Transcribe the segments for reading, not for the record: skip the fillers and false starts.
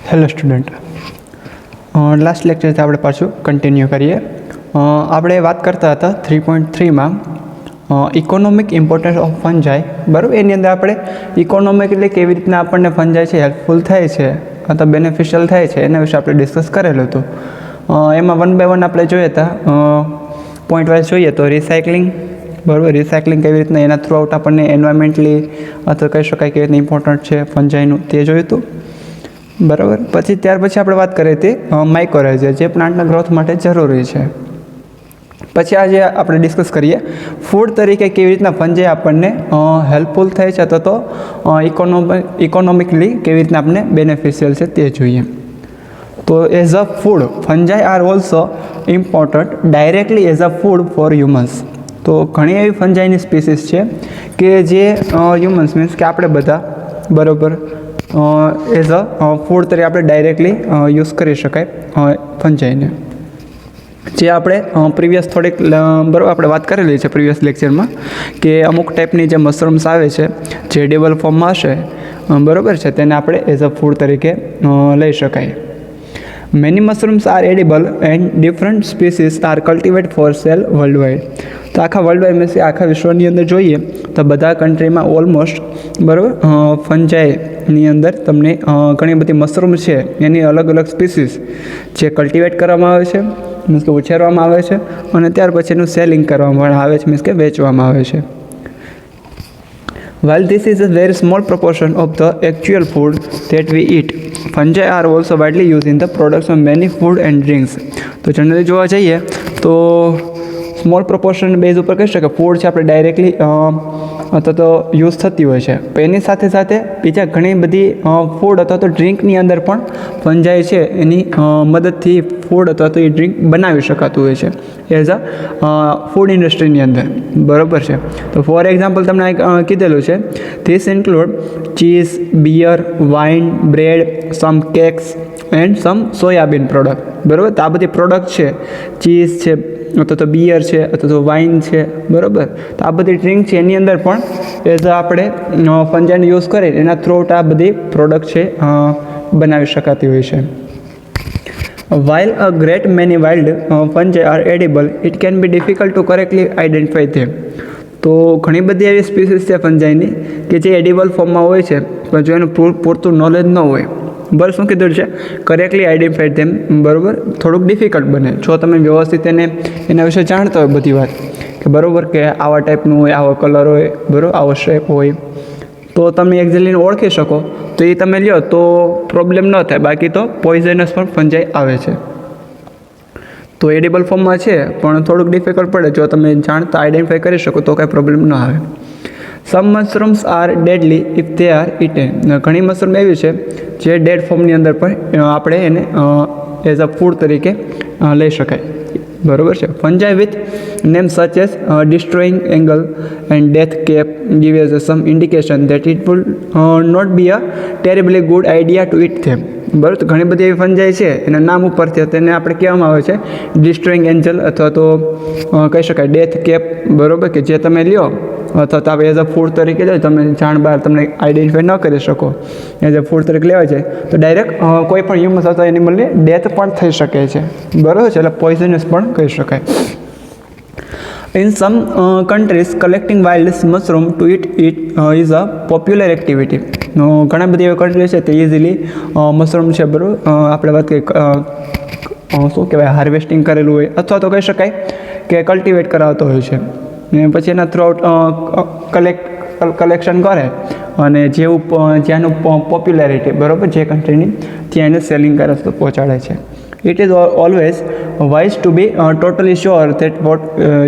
Hello student, last લેક્ચરથી આપણે પાછું continue કરીએ. આપણે વાત કરતા હતા 3.3માં ઇકોનોમિક ઇમ્પોર્ટન્સ ઓફ ફંજાઈ, બરાબર. એની અંદર આપણે ઇકોનોમિકલી કેવી રીતના આપણને ફંજાઈ છે હેલ્પફુલ થાય છે અથવા બેનિફિશિયલ થાય છે એના વિશે આપણે ડિસ્કસ કરેલું હતું. એમાં 1 by 1 આપણે જોઈએ હતા. પોઈન્ટ વાઇઝ જોઈએ તો રિસાયકલિંગ, બરાબર. રિસાયકલિંગ કેવી રીતના એના થ્રુ આઉટ આપણને એન્વાયરમેન્ટલી અથવા કહી શકાય કેવી રીતના ઇમ્પોર્ટન્ટ છે ફંજાઈનું તે જોયું હતું, બરાબર. ત્યાર પછી આપણે વાત કરીએ હતી માઇક્રોરાઇઝર, જે પ્લાન્ટના ગ્રોથ માટે જરૂરી છે. પછી આજે આપણે ડિસ્કસ કરીએ ફૂડ તરીકે કેવી રીતના ફંજાઈ આપણને હેલ્પફુલ થાય છે અથવા તો ઇકોનોમિકલી કેવી રીતના આપણને બેનિફિશિયલ છે તે જોઈએ. તો as a food fungi are also important directly as a food for humans. તો ઘણી એવી ફંજાઈની સ્પીસીસ છે કે જે હ્યુમન્સ મીન્સ કે આપણે બધા, બરાબર, એઝ અ ફૂડ તરીકે આપણે ડાયરેક્ટલી યુઝ કરી શકાય ફંજાઈને. જે આપણે પ્રીવિયસ થોડીક, બરાબર, આપણે વાત કરેલી છે પ્રીવિયસ લેક્ચરમાં કે અમુક ટાઈપની જે મશરૂમ્સ આવે છે જે એડિબલ ફોર્મમાં હશે, બરાબર છે, તેને આપણે એઝ અ ફૂડ તરીકે લઈ શકાય. Many mushrooms are edible and different species are cultivate for sale worldwide. તો આખા વર્લ્ડ વાઇડ મીન્સ આખા વિશ્વની અંદર જોઈએ તો બધા કન્ટ્રીમાં ઓલમોસ્ટ, બરાબર, ફંજાઈની અંદર તમને ઘણી બધી મશરૂમ છે એની અલગ અલગ સ્પીસીસ જે કલ્ટિવેટ કરવામાં આવે છે, મીન્સ કે ઉછેરવામાં આવે છે, અને ત્યાર પછી એનું સેલિંગ કરવામાં આવે છે, મીન્સ કે વેચવામાં આવે છે. While this is a very small proportion of the actual food that we eat, fungi are also widely used in the production of many food and drinks. તો જનરલી જોવા જઈએ તો સ્મોલ પ્રોપોર્શન બેઝ ઉપર કહી શકાય food છે આપણે directly અથવા તો યુઝ થતી હોય છે, પણ એની સાથે સાથે બીજા ઘણી બધી ફૂડ અથવા તો ડ્રિંકની અંદર પણ ફંજાઈ છે એની મદદથી ફૂડ અથવા તો એ ડ્રિંક બનાવી શકાતું હોય છે એઝ અ ફૂડ ઇન્ડસ્ટ્રીની અંદર, બરાબર છે. તો ફોર એક્ઝામ્પલ તમને કીધેલું છે this include cheese, beer, wine, bread, some cakes and some soybean product, બરાબર. તો આ બધી પ્રોડક્ટ છે, ચીઝ છે અથવા તો બિયર છે અથવા તો વાઇન છે, બરાબર. તો આ બધી ડ્રિંક છે એની અંદર પણ એઝ આપણે ફંજાઈનો યુઝ કરીએ એના થ્રુ આ બધી પ્રોડક્ટ છે બનાવી શકાતી હોય છે. While a great many wild fungi are edible, it can be difficult to correctly identify them. તો ઘણી બધી એવી સ્પીસીસ છે ફંજાઈની કે જે એડિબલ ફોર્મમાં હોય છે, પણ જો એનું પૂરતું નોલેજ ન હોય, બરાબર, શું કીધું છે, કરેક્ટલી આઈડેન્ટિફાઈ તેમ, બરાબર, થોડુંક ડિફિકલ્ટ બને. જો તમે વ્યવસ્થિત એના વિશે જાણતા હોય બધી વાત કે બરાબર કે આવા ટાઈપનું હોય, આવો કલર હોય, બરાબર, આવો શેપ હોય, તો તમે એક્ઝેક્ટલી ઓળખી શકો તો એ તમે લ્યો તો પ્રોબ્લેમ ન થાય. બાકી તો પોઈઝનસ પણ ફંજાઈ આવે છે. તો એડિબલ ફોર્મમાં છે પણ થોડુંક ડિફિકલ્ટ પડે. જો તમે જાણતા આઈડેન્ટિફાઈ કરી શકો તો કાંઈ પ્રોબ્લેમ ન આવે. Some mushrooms are deadly if they are eaten. ઘણી મશરૂમ એવી છે જે ડેડ ફોર્મની અંદર પણ આપણે એને એઝ અ ફૂડ તરીકે લઈ શકાય, બરાબર છે. Fungi with name such as destroying angel and death cap give as some indication that it will not be a terribly good idea to eat them, બરાબર. તો ઘણી બધી એવી ફંજાઈ છે એના નામ ઉપરથી તેને આપણે કહેવામાં આવે છે ડિસ્ટ્રોઈંગ એન્જલ અથવા તો કહી શકાય ડેથ કેપ, બરાબર, કે જે તમે લ્યો અથવા તો આપણે એઝ અ ફૂડ તરીકે લો, તમે જાણ બહાર તમને આઈડેન્ટિફાઈ ન કરી શકો એઝ અ ફૂડ તરીકે લેવાય છે તો ડાયરેક્ટ કોઈ પણ હ્યુમન્સ અથવા એનિમલની ડેથ પણ થઈ શકે છે, બરાબર છે, એટલે પોઈઝનસ પણ કહી શકાય. In some countries, collecting wild mushroom to eat it is a popular activity. ઘણા બધી એવી કન્ટ્રી છે તે ઇઝીલી મશરૂમ છે, બરાબર, આપણે વાત કરીએ શું કહેવાય હાર્વેસ્ટિંગ કરેલું હોય અથવા તો કહી શકાય કે કલ્ટિવેટ કરાવતો હોય છે, ને પછી એના થ્રુ આઉટ કલેક્શન કરે અને જ્યાંનું પોપ્યુલારિટી, બરાબર, જે કન્ટ્રીની ત્યાં એને સેલિંગ કરે તો પહોંચાડે છે. It is always wise to be totally sure that what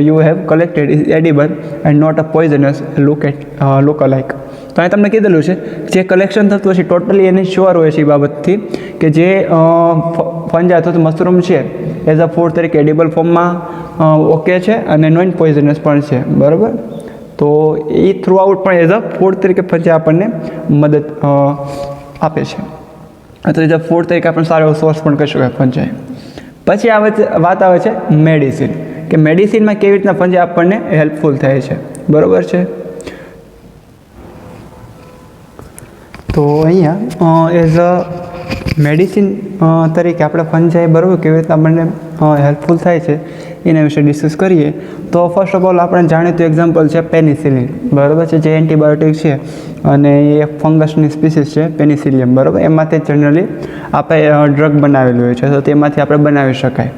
you have collected is edible and not a poisonous look-alike. તો અહીં તમને કીધેલું છે જે કલેક્શન થતું હશે ટોટલી એની શ્યોર હોય છે એ બાબતથી કે જે ફંજાઈ અથવા તો મશરૂમ છે એઝ અ ફૂડ તરીકે એડિબલ ફોર્મમાં ઓકે છે અને નોન પોઈઝનસ પણ છે, બરાબર. તો એ થ્રુ આઉટ પણ એઝ અ ફૂડ તરીકે ફંજાઈ આપણને મદદ આપે છે અથવા એઝ અ ફૂડ તરીકે આપણે સારો એવો સોર્સ પણ કહી શકાય ફંજાઈ. પછી વાત આવે છે મેડિસિન, કે મેડિસિનમાં કેવી રીતના ફંજાઈ આપણને હેલ્પફુલ થાય છે, બરાબર છે. તો અહીંયા એઝ અ મેડિસિન તરીકે આપણે ફંજાઈ બરાબર કેવી રીતે આપણને હેલ્પફુલ થાય છે એના વિશે ડિસ્કસ કરીએ તો ફર્સ્ટ ઓફ ઓલ આપણે જાણીતું એક્ઝામ્પલ છે પેનિસિલિન બરાબર છે, જે એન્ટીબાયોટિક છે અને એ ફંગસની સ્પીસીસ છે પેનિસિલિયમ બરાબર. એમાંથી જનરલી આપણે ડ્રગ બનાવેલું હોય છે તો તેમાંથી આપણે બનાવી શકાય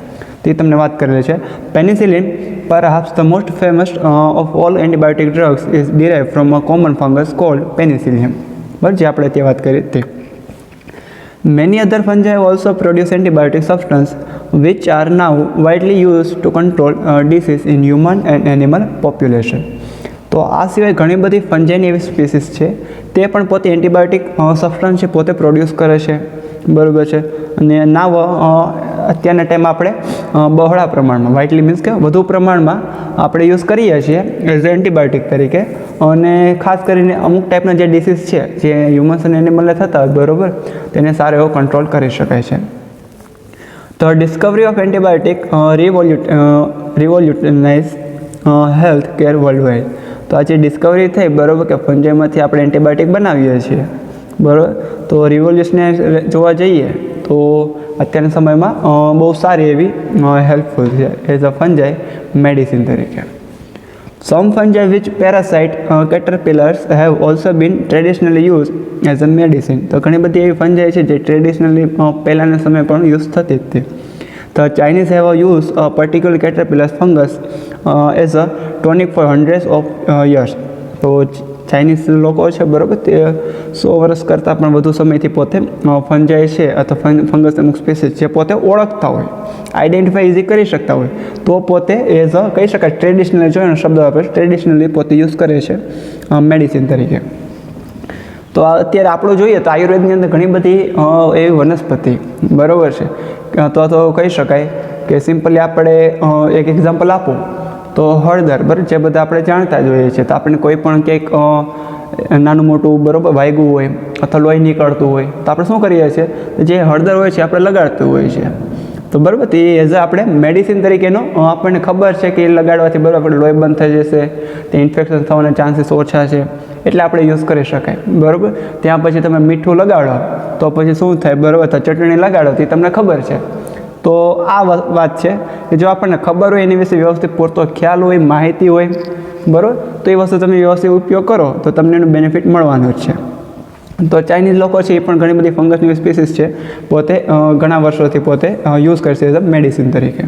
તે તમને વાત કરેલી છે. Penicillin perhaps the most famous of all antibiotic drugs is derived from a common fungus called penicillium બરાબર, જે આપણે તે વાત કરી તે. Many other fungi also produce antibiotic substance which are now widely used to control disease in human and animal population. તો આ સિવાય ઘણી બધી ફંજાઈની એવી સ્પીસીસ છે તે પણ પોતે એન્ટીબાયોટિક સબસ્ટન્સ છે પોતે પ્રોડ્યુસ કરે છે બરાબર છે. અને નાવ અત્યારના ટાઈમ આપણે બહોળા પ્રમાણમાં વાઇટલી મીન્સ કે વધુ પ્રમાણમાં આપણે યુઝ કરીએ છીએ એઝ એન્ટીબાયોટિક તરીકે. અને ખાસ કરીને અમુક ટાઈપના જે ડિસીઝ છે જે હ્યુમન્સ અને એનિમલને થતા હોય બરાબર તેને સારો એવો કંટ્રોલ કરી શકાય છે. તો discovery of antibiotic revolutionize health care worldwide. તો આ જે ડિસ્કવરી થઈ બરાબર કે ફંજાઈમાંથી આપણે એન્ટીબાયોટિક બનાવીએ છીએ બરાબર, તો રિવોલ્યુશનાઇઝ જોવા જઈએ તો અત્યારના સમયમાં બહુ સારી એવી હેલ્પફુલ છે એઝ અ ફંજાઈ મેડિસિન તરીકે. Some fungi which parasite caterpillars have also been traditionally used as a medicine. તો ઘણી બધી એવી ફંજાઈ છે જે ટ્રેડિશનલી પહેલાંના સમય પણ યુઝ થતી જ હતી. The Chinese have used a particular caterpillar fungus as a tonic for hundreds of years. તો ચાઇનીઝ લોકો છે બરાબર તે 100 વર્ષ કરતાં પણ વધુ સમયથી પોતે ફંજાઈ છે અથવા ફંગસ અમુક સ્પીસીસ છે પોતે ઓળખતા હોય, આઈડેન્ટિફાઈ ઇઝી કરી શકતા હોય તો પોતે એઝ અ કહી શકાય ટ્રેડિશનલ જો એનો શબ્દ વાપરે ટ્રેડિશનલી પોતે યુઝ કરે છે મેડિસિન તરીકે. તો અત્યારે આપણું જોઈએ તો આયુર્વેદની અંદર ઘણી બધી એવી વનસ્પતિ બરાબર છે તો કહી શકાય કે સિમ્પલી આપણે એક એક્ઝામ્પલ આપો તો હળદર બરાબર જે બધા આપણે જાણતા જ હોઈએ છીએ. તો આપણે કોઈ પણ કંઈક નાનું મોટું બરાબર વાગ્યું હોય અથવા લોહી નીકળતું હોય તો આપણે શું કરીએ છીએ જે હળદર હોય છે આપણે લગાડતું હોય છે તો બરાબર તે એઝ આપણે મેડિસિન તરીકેનો આપણને ખબર છે કે એ લગાડવાથી બરાબર આપણે લોહી બંધ થઈ જશે, તે ઇન્ફેક્શન થવાના ચાન્સીસ ઓછા છે એટલે આપણે યુઝ કરી શકાય બરાબર. ત્યાં પછી તમે મીઠું લગાડો તો પછી શું થાય બરાબર, તો ચટણી લગાડો તે તમને ખબર છે. તો આ વાત છે કે જો આપણને ખબર હોય એની વિશે વ્યવસ્થિત પૂરતો ખ્યાલ હોય માહિતી હોય બરાબર તો એ વસ્તુ તમે વ્યવસ્થિત ઉપયોગ કરો તો તમને એનું બેનિફિટ મળવાનું જ છે. તો ચાઇનીઝ લોકો છે એ પણ ઘણી બધી ફંગસની સ્પીસીસ છે પોતે ઘણા વર્ષોથી પોતે યુઝ કરશે એઝ અ મેડિસિન તરીકે.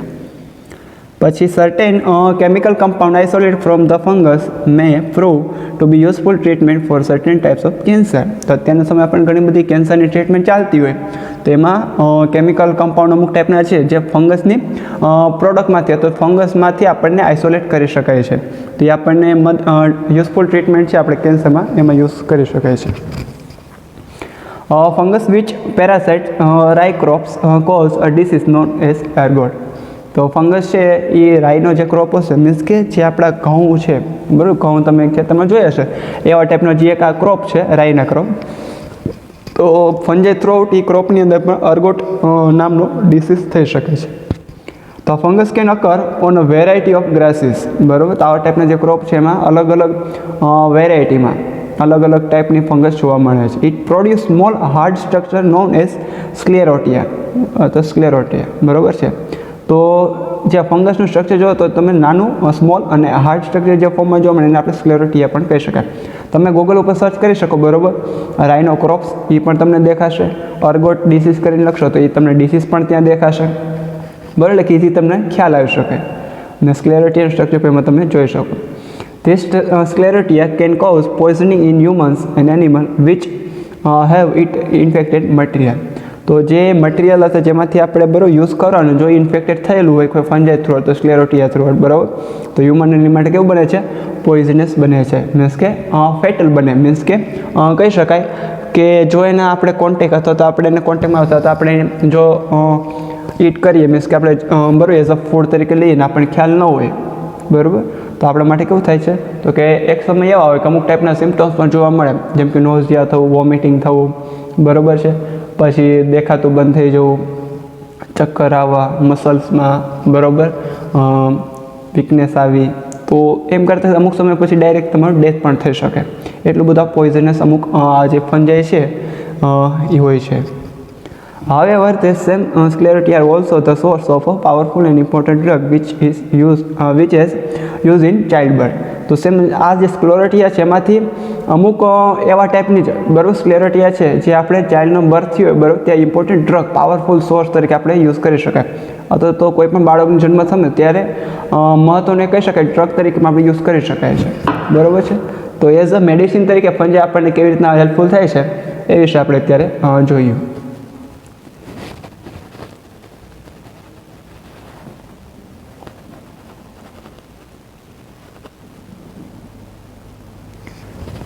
પછી certain chemical compound isolate from the fungus may prove to be useful treatment for certain types of cancer. તો અત્યારના સમયમાં પણ ઘણી બધી કેન્સરની ટ્રીટમેન્ટ ચાલતી હોય તો એમાં કેમિકલ કમ્પાઉન્ડ અમુક ટાઈપના છે જે ફંગસની પ્રોડક્ટમાંથી અથવા ફંગસમાંથી આપણને આઇસોલેટ કરી શકાય છે તો એ આપણને યુઝફુલ ટ્રીટમેન્ટ છે આપણે કેન્સરમાં એમાં યુઝ કરી શકાય છે. ફંગસ વિચ પેરાસાઇટ રાઈ ક્રોપ્સ કોઝ અ ડિસીઝ નોન એઝ એર્ગોટ. તો ફંગસ છે એ રાઈનો જે ક્રોપ હશે મીન્સ કે જે આપણા ઘઉં છે બરાબર, ઘઉં તમે જોયા હશે એવા ટાઈપનો જે એક આ ક્રોપ છે રાઈના ક્રોપ, તો ફંજાઈ થ્રુઆઉટ એ ક્રોપની અંદર પણ અર્ગોટ નામનો ડિસીઝ થઈ શકે છે. તો fungus can occur on a variety of grasses બરાબર. તો આવા ટાઈપના જે ક્રોપ છે એમાં અલગ અલગ વેરાયટીમાં અલગ અલગ ટાઈપની ફંગસ જોવા મળે છે. It produce small hard structure known as sclerotia. તો સ્ક્લેરોટિયા બરાબર છે. તો જે ફંગસનું સ્ટ્રક્ચર જોવો તો તમે નાનું સ્મોલ અને હાર્ડ સ્ટ્રક્ચર જે ફોર્મમાં જોવા મળે એને આપણે સ્ક્લેરોટિયા પણ કહી શકાય. તમે ગૂગલ ઉપર સર્ચ કરી શકો બરાબર, રાઇનો ક્રોપ્સ એ પણ તમને દેખાશે, અર્ગોટ ડિસીઝ કરીને લખશો તો એ તમને ડિસીઝ પણ ત્યાં દેખાશે બરાબર, એટલે કે ઇઝી તમને ખ્યાલ આવી શકે. અને સ્ક્લેરોટિયાનું સ્ટ્રક્ચર પણ એમાં તમે જોઈ શકો. This sclerotia can cause poisoning in humans and animals which have it infected material. તો જે મટીરિયલ હશે જેમાંથી આપણે બરાબર યુઝ કરવાનું જો ઇન્ફેક્ટેડ થયેલું હોય કોઈ ફંજાઈ થ્રુ તો સ્ક્લેરોટિયા થ્રુ બરાબર તો હ્યુમન એનિમલ માટે કેવું બને છે પોઈઝનસ બને છે મીન્સ કે ફેટલ બને મીન્સ કે કહી શકાય કે જો એના આપણે કોન્ટેક્ટ અથવા તો આપણે એને કોન્ટેક્ટમાં આવતા તો આપણે જો ઈટ કરીએ મીન્સ કે આપણે બરાબર એઝ અ ફૂડ તરીકે લઈએ ને આપણને ખ્યાલ ન હોય બરાબર તો આપણા માટે કેવું થાય છે તો કે એક સમય એવા હોય કે અમુક ટાઈપના સિમ્પટમ્સ પણ જોવા મળે જેમ કે નોઝિયા થવું, વોમિટિંગ થવું બરાબર છે, પછી દેખાતું બંધ થઈ જવું, ચક્કર આવવા, મસલ્સમાં બરાબર વીકનેસ આવી, તો એમ કરતાં અમુક સમય પછી ડાયરેક્ટ તમારું ડેથ પણ થઈ શકે. એટલું બધા પોઈઝનસ અમુક જે ફંજાઈ છે એ હોય છે. However, the same sclerotia are also the source of a powerful and important drug which is used in childbirth. તો સેમ આ જે સ્ક્લેરોટિયા છે એમાંથી અમુક એવા ટાઈપની બરાબર સ્ક્લેરોટિયા છે જે આપણે ચાઇલ્ડનો બર્થ થયો બરાબર ત્યાં ઇમ્પોર્ટન્ટ ડ્રગ પાવરફુલ સોર્સ તરીકે આપણે યુઝ કરી શકાય અથવા તો કોઈ પણ બાળકનો જન્મ થયો ત્યારે મહત્ત્વને કહી શકાય ડ્રગ તરીકે આપણે યુઝ કરી શકાય છે બરાબર છે. તો એઝ અ મેડિસિન તરીકે ફંજાઈ આપણને કેવી રીતના હેલ્પફુલ થાય છે એ વિશે આપણે અત્યારે જોઈએ.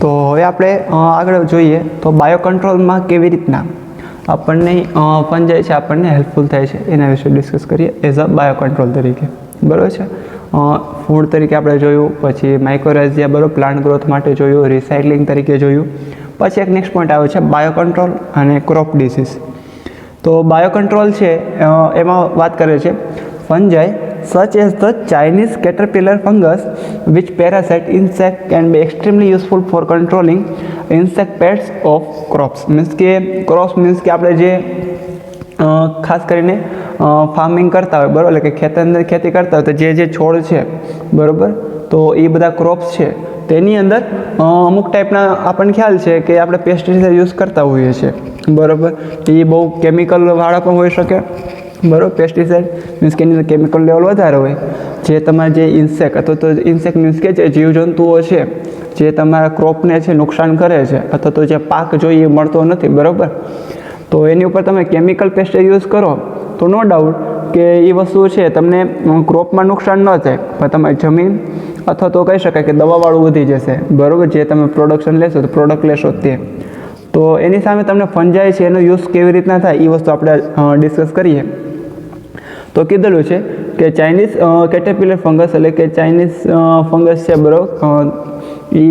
તો હવે આપણે આગળ જોઈએ તો બાયો કંટ્રોલમાં કેવી રીતના આપણને ફંજાઈ છે આપણને હેલ્પફુલ થાય છે એના વિશે ડિસ્કસ કરીએ એઝ અ બાયો કંટ્રોલ તરીકે બરાબર છે. ફૂડ તરીકે આપણે જોયું, પછી માઇક્રોરાઇઝિયા બરાબર પ્લાન્ટ ગ્રોથ માટે જોયું, રિસાયકલિંગ તરીકે જોયું, પછી એક નેક્સ્ટ પોઈન્ટ આવે છે બાયો કંટ્રોલ અને ક્રોપ ડિસીઝ. તો બાયો કંટ્રોલ છે એમાં વાત કરે છે ફંજાઈ such as the Chinese caterpillar fungus which parasite insect can be extremely useful for controlling insect pests of crops. Means કે ક્રોપ્સ મીન્સ કે આપણે જે ખાસ કરીને ફાર્મિંગ કરતા હોય બરાબર એટલે કે ખેતી કરતા હોય તો જે છોડ છે બરાબર તો એ બધા ક્રોપ્સ છે તેની અંદર અમુક ટાઈપના આપણને ખ્યાલ છે કે આપણે પેસ્ટિસાઇડ યુઝ કરતા હોઈએ છીએ બરાબર. એ બહુ કેમિકલવાળા પણ હોઈ શકે બરાબર. પેસ્ટિસાઇડ મીન્સ કે એની અંદર કેમિકલ લેવલ વધારે હોય જે તમારા જે ઇન્સેક્ટ અથવા તો ઇન્સેક્ટ મીન્સ કે જે જીવજંતુઓ છે જે તમારા ક્રોપને છે નુકસાન કરે છે અથવા તો જે પાક જોઈએ એ મળતો નથી બરાબર. તો એની ઉપર તમે કેમિકલ પેસ્ટિસાઇડ યુઝ કરો તો નો ડાઉટ કે એ વસ્તુ છે તમને ક્રોપમાં નુકસાન ન થાય પણ તમારી જમીન અથવા તો કહી શકાય કે દવાવાળું વધી જશે બરાબર. જે તમે પ્રોડક્શન લેશો તો પ્રોડક્ટ લેશો તે તો એની સામે તમને ફંજાઈ છે એનો યુઝ કેવી રીતના થાય એ વસ્તુ આપણે ડિસ્કસ કરીએ. તો કીધેલું છે કે ચાઇનીઝ કેટરપિલર ફંગસ એટલે કે ચાઇનીઝ ફંગસ છે બરાબર એ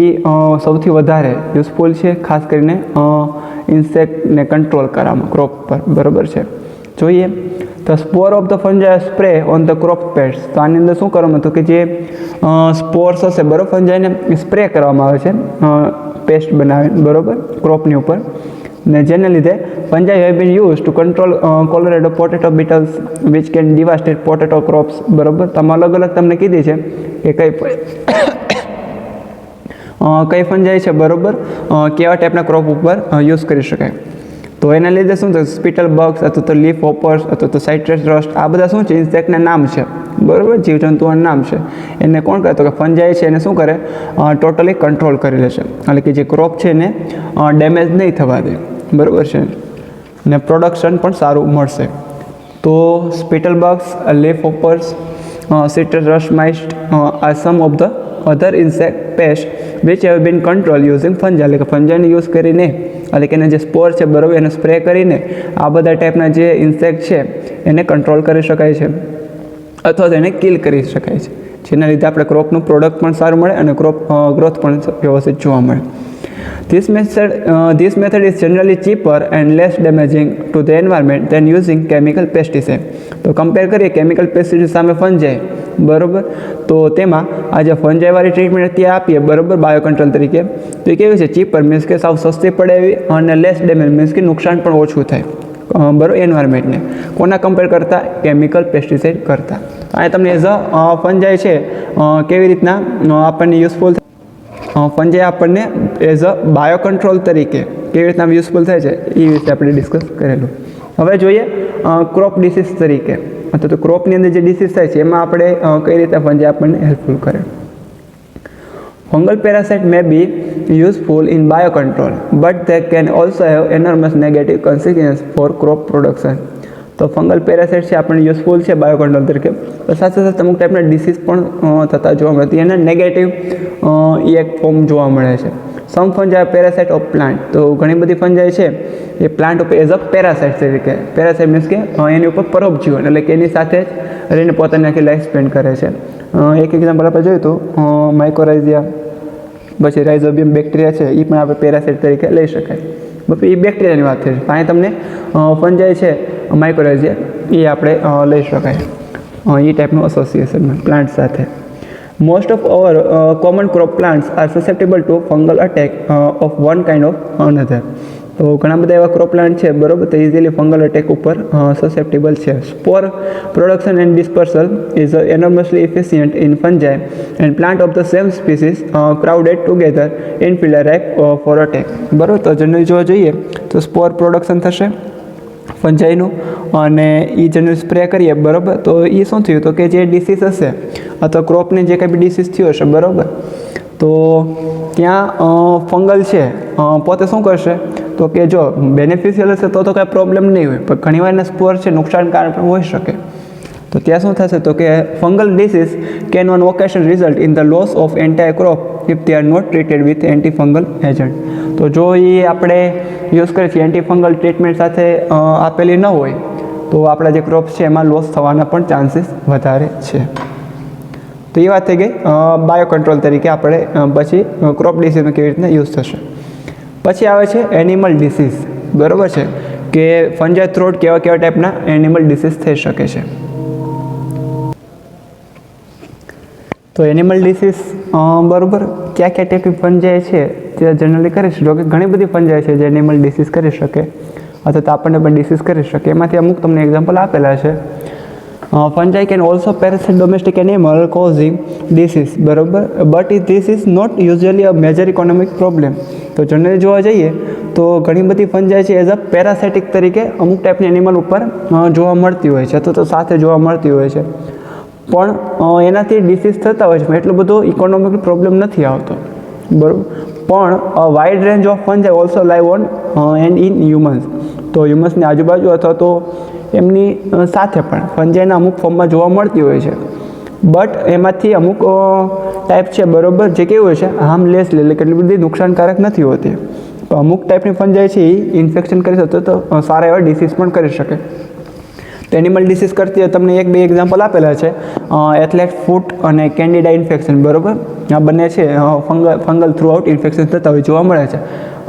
સૌથી વધારે યુઝફુલ છે ખાસ કરીને ઇન્સેક્ટને કંટ્રોલ કરવામાં ક્રોપ પર બરાબર છે. જોઈએ તો spore of the fungi spray on the crop pest. તો આની અંદર શું કરવામાં હતું કે જે સ્પોર્સ હશે બરાબર ફંજાઈને સ્પ્રે કરવામાં આવે છે પેસ્ટ બનાવીને બરાબર ક્રોપની ઉપર ને જેને લીધે fungi have been use to control Colorado potato beetles which can devastate potato crops બરાબર. તમે અલગ અલગ તમને કીધી છે કે કઈ ફંજાઈ છે બરાબર કેવા ટાઈપના ક્રોપ ઉપર યુઝ કરી શકાય. તો એના લીધે શું થયું સ્પીટલ બગ્સ અથવા તો લીફ હોપર્સ અથવા તો સાઇટ્રસ રસ્ટ આ બધા શું છે ઇન્સેક્ટના નામ છે બરાબર જીવજંતુઓના નામ છે. એને કોણ કરે તો કે ફંજાઈ છે એને શું કરે ટોટલી કંટ્રોલ કરી લેશે એટલે કે જે ક્રોપ છે એને ડેમેજ નહીં થવા દે બરાબર છે ને પ્રોડક્શન પણ સારું મળશે. તો spittle bugs leaf hoppers citrus rust માઇસ્ટ are some of the other insect pests which have been control using fungi એટલે કે ફંજાઈને યુઝ કરીને એટલે કે એને જે સ્પોર છે બરાબર એને સ્પ્રે કરીને આ બધા ટાઈપના જે ઇન્સેક્ટ છે એને કંટ્રોલ કરી શકાય છે અથવા તો એને કિલ કરી શકાય છે જેના લીધે આપણે ક્રોપનું પ્રોડક્ટ પણ સારું મળે અને ક્રોપ ગ્રોથ પણ વ્યવસ્થિત જોવા મળે. This method is generally cheaper and less damaging to the environment than using chemical pesticide. તો કમ્પેર કરીએ કેમિકલ પેસ્ટિસાઇડ સામે ફંજાઈ બરાબર તો તેમાં આ જે ફંજાઈવાળી ટ્રીટમેન્ટ ત્યાં આપીએ બરાબર બાયો કંટ્રોલ તરીકે તો એ કેવી છે ચીપર મીન્સ કે સાવ સસ્તી પડે એવી અને લેસ ડેમેજ મીન્સ કે નુકસાન પણ ઓછું થાય બરાબર એન્વાયરમેન્ટને કોના કમ્પેર કરતાં કેમિકલ પેસ્ટિસાઇડ કરતાં. આ તમને એઝ અ ફંજાઈ છે કેવી રીતના આપણને યુઝફુલ ફંજાઈ આપણને એઝ અ બાયો કંટ્રોલ તરીકે કેવી રીતના યુઝફુલ થાય છે એ વિશે આપણે ડિસ્કસ કરેલું. હવે જોઈએ ક્રોપ ડિસીઝ તરીકે અથવા તો ક્રોપની અંદર જે ડિસીઝ થાય છે એમાં આપણે કઈ રીતે ફંજાઈ આપણને હેલ્પફુલ કરે. Fungal parasite may be useful in biocontrol, but they can also have enormous negative consequences for crop production. તો ફંગલ પેરાસાઇટ છે આપણને યુઝફુલ છે બાયોકન્ટ્રોલ તરીકે સાથે સાથે અમુક ટાઈપના ડિસીઝ પણ થતા જોવા મળે એના નેગેટિવ એક ફોર્મ જોવા મળે છે. સમ ફંજાઈ પેરાસાઇટ ઓફ પ્લાન્ટ તો ઘણી બધી ફંજાઈ છે એ પ્લાન્ટ ઉપર એઝ અ પેરાસાઇટ તરીકે પેરાસાઇટ મીન્સ કે એની ઉપર પરોપજીવન એટલે કે એની સાથે જ રહીને પોતાની આખી લાઈફ સ્પેન્ડ કરે છે. એક એક્ઝામ્પલ આપણે જોયું તો માઇક્રોરાઇઝિયા પછી રાઇઝોબિયમ બેક્ટેરિયા છે એ પણ આપણે પેરાસાઇટ તરીકે લઈ શકાય બરાબર એ બેક્ટેરિયાની વાત થઈ છે. અહીં તમને ફંજાઈ છે માઇક્રોરાઇઝિયા એ આપણે લઈ શકાય એ ટાઈપનું એસોસિએશનમાં પ્લાન્ટ સાથે. Most of our common crop plants are susceptible to fungal attack of one kind of another. તો ઘણા બધા એવા ક્રોપ પ્લાન્ટ છે બરાબર, તો ઇઝીલી ફંગલ અટેક ઉપર સસેપ્ટેબલ છે. Spore production and dispersal is enormously efficient in fungi and plant of the same species crowded together in field ripe for attack. બરાબર, તો જનરલી જોવા જઈએ તો સ્પોર પ્રોડક્શન થશે ફંજાઈનું, અને એ જનરલ સ્પ્રે કરીએ બરાબર, તો એ શું થયું તો કે જે ડિસીઝ હશે અથવા ક્રોપની જે કંઈ બી ડિસીઝ થયો હશે બરાબર, તો ત્યાં ફંગલ છે પોતે શું કરશે તો કે જો બેનિફિશિયલ હશે તો કાંઈ પ્રોબ્લેમ નહીં હોય, પણ ઘણીવાર એના સ્પોર છે નુકસાનકારક પણ હોઈ શકે. તો ત્યાં શું થશે તો કે fungal disease can on occasion result in the loss of entire crop if they are not treated with antifungal agent. તો જો એ આપણે યુઝ કરીએ છીએ એન્ટી ફંગલ ટ્રીટમેન્ટ સાથે આપેલી ન હોય તો આપણા જે ક્રોપ્સ છે એમાં લોસ થવાના પણ ચાન્સીસ વધારે છે. તો એ વાત થઈ ગઈ બાયો કંટ્રોલ તરીકે આપણે પછી ક્રોપ ડિસીઝમાં કેવી રીતના યુઝ થશે. પછી આવે છે એનિમલ ડિસીઝ બરાબર છે, કે ફંજાઈ થ્રોટ કેવા ટાઈપના એનિમલ ડિસીઝ થઈ શકે છે. તો એનિમલ ડિસીઝ બરાબર ક્યાં ટાઈપની ફંજાઈ છે તે જનરલી કરી શકો કે ઘણી બધી ફંજાઈ છે જે એનિમલ ડિસીઝ કરી શકે અથવા તો આપણને પણ ડિસીઝ કરી શકે. એમાંથી અમુક તમને એક્ઝામ્પલ આપેલા છે. Fungi can also parasite domestic animal causing disease બરાબર, but this is not usually a major economic problem. તો જનરલી જોવા જઈએ તો ઘણી બધી ફંજાઈ છે એઝ અ પેરાસાઇટિક તરીકે અમુક ટાઈપની એનિમલ ઉપર જોવા મળતી હોય છે અથવા તો સાથે જોવા મળતી હોય છે, પણ એનાથી ડિસીઝ થતા હોય છે, એટલો બધો ઇકોનોમિક પ્રોબ્લેમ નથી આવતો બરાબર. પણ wide range of fungi also live on and in humans. તો હ્યુમન્સની આજુબાજુ અથવા તો એમની સાથે પણ ફંજાઈના અમુક ફોર્મમાં જોવા મળતી હોય છે, બટ એમાંથી અમુક ટાઈપ છે બરાબર જે કેવું હોય છે હાર્મલેસ, એટલે કેટલી બધી નુકસાનકારક નથી હોતી. તો અમુક ટાઈપની ફંજાઈ છે એ ઇન્ફેક્શન કરી શકે તો સારા એવા ડિસીઝ પણ કરી શકે. તો એનિમલ ડિસીઝ કરતી હોય તમને એક બે એક્ઝામ્પલ આપેલા છે, એથ્લેટ ફૂટ અને કેન્ડિડા ઇન્ફેક્શન બરાબર. આ બંને છે ફંગલ થ્રુ આઉટ ઇન્ફેક્શન થતા હોય જોવા મળે છે.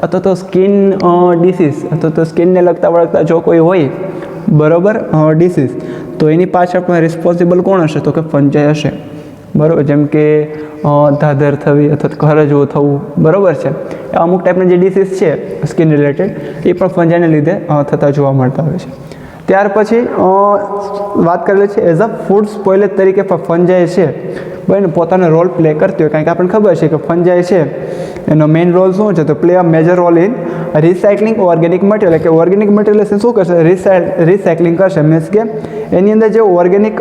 અથવા તો સ્કિન ડિસીઝ અથવા તો સ્કિનને લગતા વળગતા જો કોઈ હોય બરાબર ડિસીઝ, તો એની પાછળ પણ રિસ્પોન્સિબલ કોણ હશે તો કે ફંજાઈ હશે બરાબર. જેમ કે ધાધર થવી અથવા તો ખરજવું થવું બરાબર છે, અમુક ટાઈપના જે ડિસીઝ છે સ્કિન રિલેટેડ એ પણ ફંજાઈને લીધે થતા જોવા મળતા હોય છે. ત્યાર પછી વાત કરેલી છે એઝ અ ફૂડ સ્પોઇલેજ તરીકે ફંજાઈ છે બરાબર પોતાનો રોલ પ્લે કરતી હોય, કારણ કે આપણને ખબર છે કે ફંજાઈ છે એનો મેઇન રોલ શું છે તો play a major role in recycling organic material. કે ઓર્ગેનિક મટીરિયલ શું કરશે રિસાયકલિંગ કરશે, મીન્સ કે એની અંદર જે ઓર્ગેનિક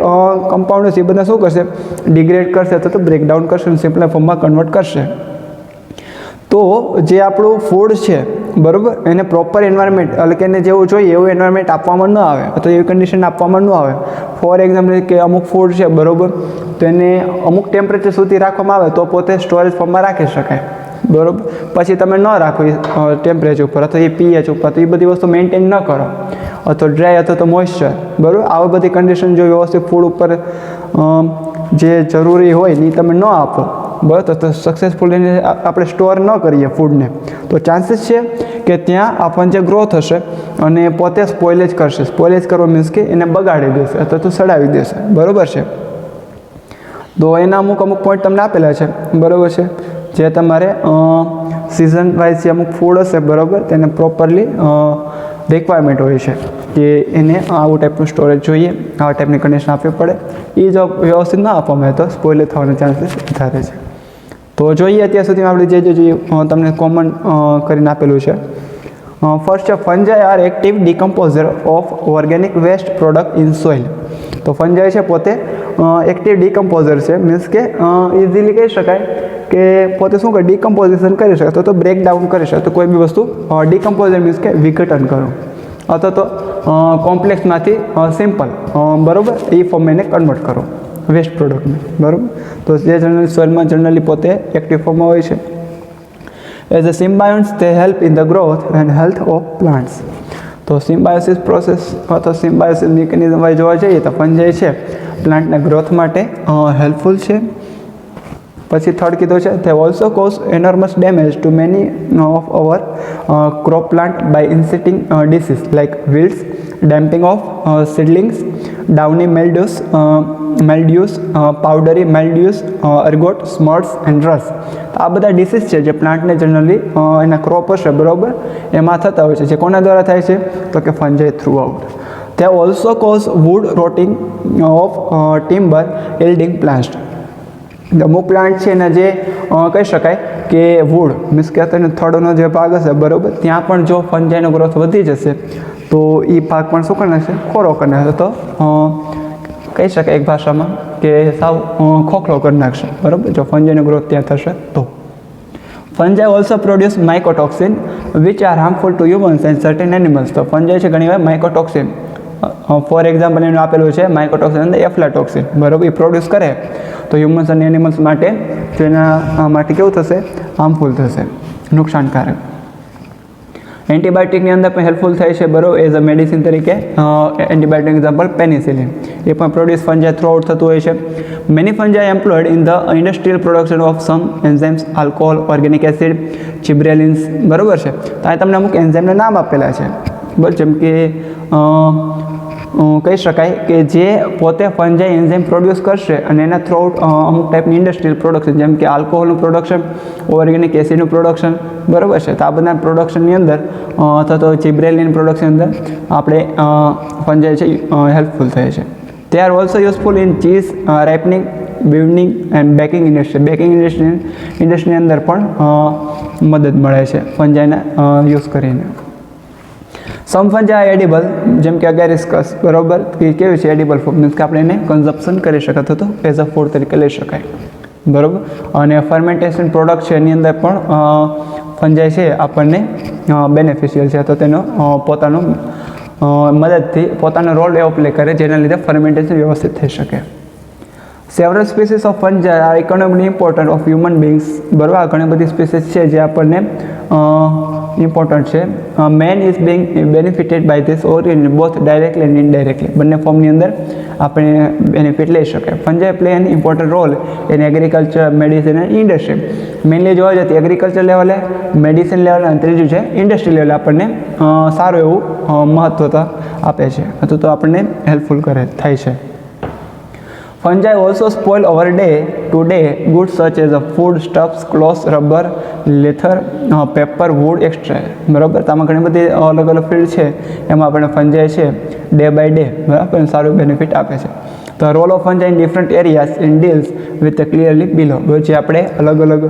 કમ્પાઉન્ડ છે એ બધા શું કરશે ડિગ્રેડ કરશે અથવા તો બ્રેકડાઉન કરશે, સિમ્પલ ફોર્મમાં કન્વર્ટ કરશે. તો જે આપણું ફૂડ છે બરાબર એને પ્રોપર એન્વાયરમેન્ટ એટલે કે એને જેવું જોઈએ એવું એન્વાયરમેન્ટ આપવામાં ન આવે અથવા એવી કન્ડિશન આપવામાં ન આવે. ફોર એક્ઝામ્પલ કે અમુક ફૂડ છે બરાબર, તો એને અમુક ટેમ્પરેચર સુધી રાખવામાં આવે તો પોતે સ્ટોરેજ ફોર્મમાં રાખી શકાય બરાબર. પછી તમે ન રાખો ટેમ્પરેચર ઉપર અથવા એ પીએચ ઉપર, તો એ બધી વસ્તુ મેન્ટેન ન કરો અથવા ડ્રાય અથવા તો મોઇશ્ચર બરાબર, આવી બધી કન્ડિશન જો વ્યવસ્થિત ફૂડ ઉપર જે જરૂરી હોય એ તમે ન આપો બરાબર, તો સક્સેસફુલ એને આપણે સ્ટોર ન કરીએ ફૂડને, તો ચાન્સીસ છે કે ત્યાં આપણને જે ગ્રોથ હશે અને પોતે સ્પોઇલેજ કરશે. સ્પોઇલેજ કરવો મીન્સ કે એને બગાડી દેશે અથવા તો સડાવી દેશે બરાબર છે. તો એના અમુક પોઈન્ટ તમને આપેલા છે બરાબર છે, જે તમારે સિઝન વાઇઝ જે અમુક ફૂડ હશે બરાબર તેને પ્રોપરલી રિક્વાયરમેન્ટ હોય છે કે એને આવું ટાઈપનું સ્ટોરેજ જોઈએ, આવા ટાઈપની કન્ડિશન આપવી પડે. એ જો વ્યવસ્થિત ના આપવામાં આવે તો સ્પોઇલેજ થવાના ચાન્સીસ વધારે છે. તો જોઈએ અત્યાર સુધીમાં આપણે જે તમને કોમન કરીને આપેલું છે. ફર્સ્ટ છે fungi are active decomposer of organic waste product in soil. તો ફંજાઈ છે પોતે એક્ટિવ ડિકમ્પોઝર છે, મીન્સ કે ઇઝીલી કહી શકાય કે પોતે શું કરે ડિકમ્પોઝિશન કરી શકે અથવા તો બ્રેકડાઉન કરી શકે. તો કોઈ બી વસ્તુ ડિકમ્પોઝર મીન્સ કે વિઘટન કરો અથવા તો કોમ્પ્લેક્સમાંથી સિમ્પલ બરાબર એ ફોર્મ એને કન્વર્ટ કરો વેસ્ટ પ્રોડક્ટને બરાબર. તો જે જનરલી સોઇલમાં જનરલી પોતે એક્ટિવ ફોર્મમાં હોય છે. એઝ અ સિમ્બાયોન્ટ્સ તે help in the growth and health of plants. તો સિમ્બાયોસિસ પ્રોસેસ અથવા સિમ્બાયોસિસ મિકેનિઝમ વાઇઝ જોવા જઈએ તો ફંજાઈ છે પ્લાન્ટના ગ્રોથ માટે હેલ્પફુલ છે. પછી થર્ડ કીધું છે તે also cause enormous damage to many of our crop plant by inciting disease like wilts, damping off seedlings, downy mildews, powdery mildews, ergot, smuts and rust. તો આ બધા ડિસીઝ છે જે પ્લાન્ટને જનરલી એના ક્રોપ હશે બરાબર એમાં થતા હોય છે, જે કોના દ્વારા થાય છે તો કે fungi through out. They also cause wood rotting of timber yielding plants. અમુક પ્લાન્ટ છે એના જે કહી શકાય કે વુડ મીન્સ કે તેનો થડનો જે ભાગ હશે બરાબર ત્યાં પણ જો ફંજાઈનો ગ્રોથ વધી જશે તો એ ભાગ પણ શું કરી નાખશે, ખોરો કરી નાખશે. તો કહી શકાય એક ભાષામાં કે સાવ ખોખલો કરી નાખશે બરાબર જો ફંજાઈનો ગ્રોથ ત્યાં થશે તો. Fungi also produce mycotoxin which are harmful to humans and certain animals. તો ફંજાઈ છે ઘણીવાર માઇકોટોક્સિન, ફોર એક્ઝામ્પલ એનું આપેલું છે માઇકોટોક્સિન અંદર એફ્લાટોક્સિન બરાબર એ પ્રોડ્યુસ કરે તો હ્યુમન્સ અને એનિમલ્સ માટે તેના માટે કેવું થશે, હાર્મફુલ થશે, નુકસાનકારક. એન્ટીબાયોટિકની અંદર પણ હેલ્પફુલ થાય છે બરાબર એઝ અ મેડિસિન તરીકે. એન્ટીબાયોટિક એક્ઝામ્પલ પેનિસિલિન એ પણ પ્રોડ્યુસ ફંજાઈ થ્રુ આઉટ થતું હોય છે. Many fungi employed in the industrial production of some enzymes, alcohol, organic acid, gibberellins બરાબર છે. તો આ તમને અમુક એન્ઝાઇમના નામ આપેલા છે બરાબર, જેમ કે કહી શકાય કે જે પોતે ફંજાઈ એન્ઝાઇમ પ્રોડ્યુસ કરશે અને એના થ્રુ આઉટ અમુક ટાઈપની ઇન્ડસ્ટ્રીયલ પ્રોડક્શન જેમ કે આલ્કોહોલનું પ્રોડક્શન, ઓર્ગેનિક એસિડનું પ્રોડક્શન બરાબર છે. તો આ બધા પ્રોડક્શનની અંદર અથવા તો જિબ્રેલિન પ્રોડક્શન અંદર આપણે ફંજાઈ છે હેલ્પફુલ થાય છે. They are also useful in cheese ripening, leavening and baking industry. Baking ઇન્ડસ્ટ્રીની અંદર પણ મદદ મળે છે ફંજાઈના યુઝ કરીને. સમ ફંજાઈ આર એડિબલ જેમ કે અગેરિસ્કસ બરાબર એ કેવી છે એડિબલ ફૂડ મીન્સ કે આપણે એને કન્ઝપ્શન કરી શકાતું તો એઝ અ ફૂડ તરીકે લઈ શકાય બરાબર. અને ફર્મેન્ટેશન પ્રોડક્ટ છે એની અંદર પણ ફંજાઈ છે આપણને બેનિફિશિયલ છે તો તેનો પોતાનો મદદથી પોતાનો રોલ એવો પ્લે કરે જેના લીધે ફર્મેન્ટેશન વ્યવસ્થિત થઈ શકે. Several species of fungi are economically important of human beings બરાબર. આ ઘણી બધી સ્પીસીસ છે જે આપણને ઇમ્પોર્ટન્ટ છે. Man is being benefited by this origin both directly and indirectly બંને ફોર્મની અંદર આપણે બેનિફિટ લઈ શકીએ. Fungi play an important role in agriculture, medicine and industry. Mainly જોવા જઈએ તો એગ્રીકલ્ચર લેવલે, મેડિસિન લેવલે અને ત્રીજું છે ઇન્ડસ્ટ્રી લેવલે આપણને સારું એવું મહત્વતા આપે છે અથવા તો આપણને હેલ્પફુલ થાય છે. Fungi also spoil over day to day goods such as food, stuffs, clothes, rubber, leather, paper, wood, etc. બરાબર. તો આમાં ઘણી બધી અલગ અલગ ફિલ્ડ છે એમાં આપણને ફંજાઈ છે ડે બાય ડે બરાબર સારું બેનિફિટ આપે છે. તો role of fungi in different areas in deals with clearly below. જે આપણે અલગ અલગ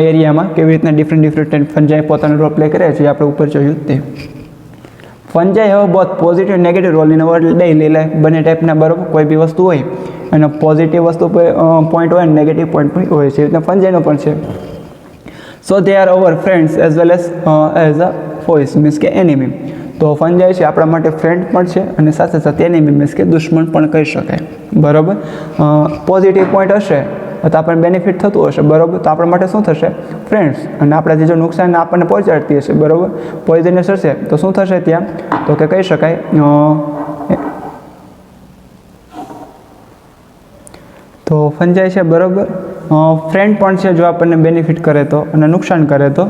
એરિયામાં કેવી રીતના ડિફરન્ટ ફંજાઈ પોતાનો રોલ પ્લે કરે છે આપણે ઉપર જોયું તે. ફંજાઈ હવે both positive and negative role in our daily life બંને ટાઈપના બરાબર કોઈ બી વસ્તુ હોય અને પોઝિટિવ વસ્તુ પોઈન્ટ હોય અને નેગેટિવ પોઈન્ટ પણ હોય છે એ રીતના ફંજાઈનો પણ છે. So they are our friends as well as a foes means કે એનિમી. તો ફંજાઈ છે આપણા માટે ફ્રેન્ડ પણ છે અને સાથે સાથે એનિમી મીન્સ કે દુશ્મન પણ કહી શકાય બરાબર. પોઝિટિવ પોઈન્ટ હશે તો આપણને બેનિફિટ થતું હશે બરાબર તો આપણા માટે શું થશે ફ્રેન્ડ્સ અને આપણાથી જો નુકસાન આપણને પહોંચાડતી હશે બરાબર પોઈઝનસ હશે તો શું થશે ત્યાં તો કે કહી શકાય તો ફંજાઈ છે બરાબર ફ્રેન્ડ પણ છે જો આપણને બેનિફિટ કરે તો અને નુકસાન કરે તો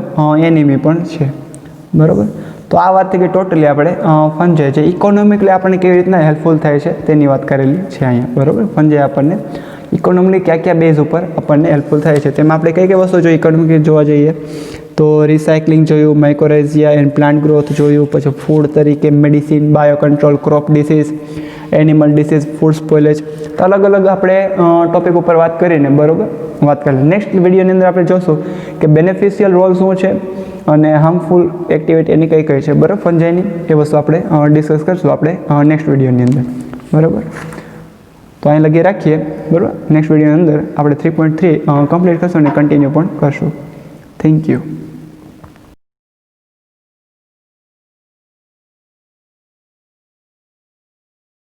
એનિમી પણ છે બરાબર. તો આ વાત થઈ ગઈ ટોટલી આપણે ફંજાઈ છે ઇકોનોમિકલી આપણને કેવી રીતના હેલ્પફુલ થાય છે તેની વાત કરેલી છે અહીંયા બરાબર. ફંજાઈ આપણને ઇકોનોમિકલી કયા બેઝ ઉપર આપણને હેલ્પફુલ થાય છે તેમાં આપણે કઈ વસ્તુ જોઈએ ઇકોનોમિકલી જોવા જઈએ તો રિસાયકલિંગ જોયું, માઇક્રોરેઝિયા એન્ડ પ્લાન્ટ ગ્રોથ જોયું, પછી ફૂડ તરીકે medicine, bio control, crop disease, animal disease, food spoilage. તો અલગ અલગ આપણે ટોપિક ઉપર વાત કરીને બરાબર વાત કરીએ. નેક્સ્ટ વિડીયોની અંદર આપણે જોશું કે બેનિફિશિયલ રોલ શું છે અને હાર્મફુલ એક્ટિવિટી એની કઈ છે બરાબર ફંજાઈની એ વસ્તુ આપણે ડિસ્કસ કરીશું આપણે નેક્સ્ટ વિડીયોની અંદર બરાબર. તો અહીં લગી રાખીએ બરાબર. નેક્સ્ટ વિડીયોની અંદર આપણે 3.3 કમ્પ્લીટ કરશું અને કન્ટિન્યુ પણ કરશું. Thank you.